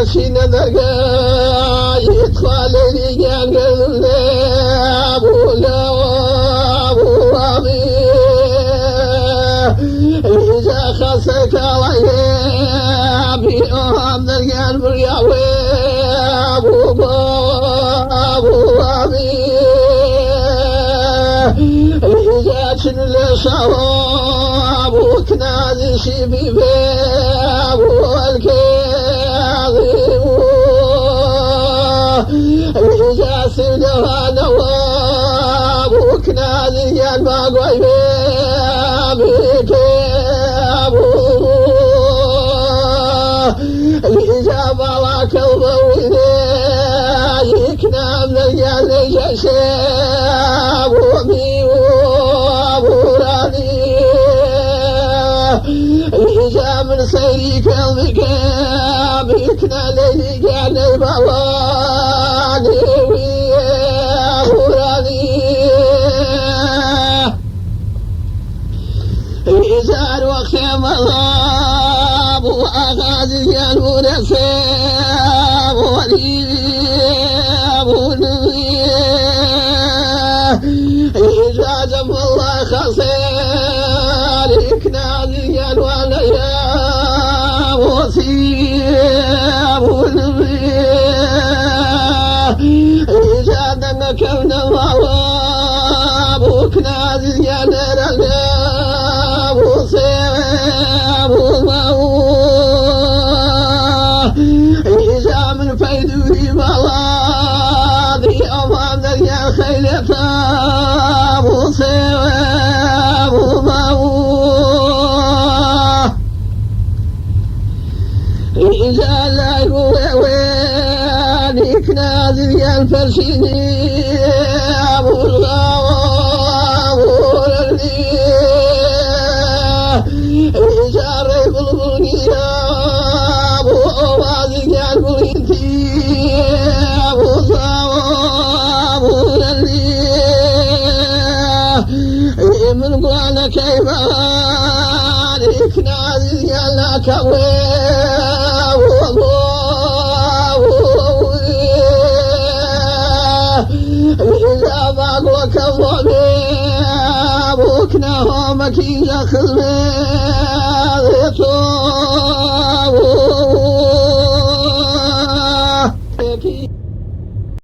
سين درجة يدخل رجال أبو لا أبو أبي إذا خسك الله بيوم درجة برياوي أبو أبي إذا تنل صواب وكنازي شبيبي أبو الكاظم إذا سلها نواب وكنازي المقوي أبو إذا بلاك الضويني يكنا من الجال جشاب ومي وابوراني إذا من سيريك المكام يكنا ليلي جاني بواني وابوراني إذا الوقت مضاب وأغازي المنساب ولي إذا دم الله خسر إكنازي الوليا وثياب إذا دم كون الله وكنازي الوليا وثياب إذا من فيدوري ملاذي أمان يا خيلتا وصيب إذا لا يوين كنازي الفرشيني أبو الغاوى إذا ريب البنية أبو أوازي البنيتي أبو صواب من قال كيف عليك نازل لك إذا باقوك الضبيب وكناهم كي يخزمين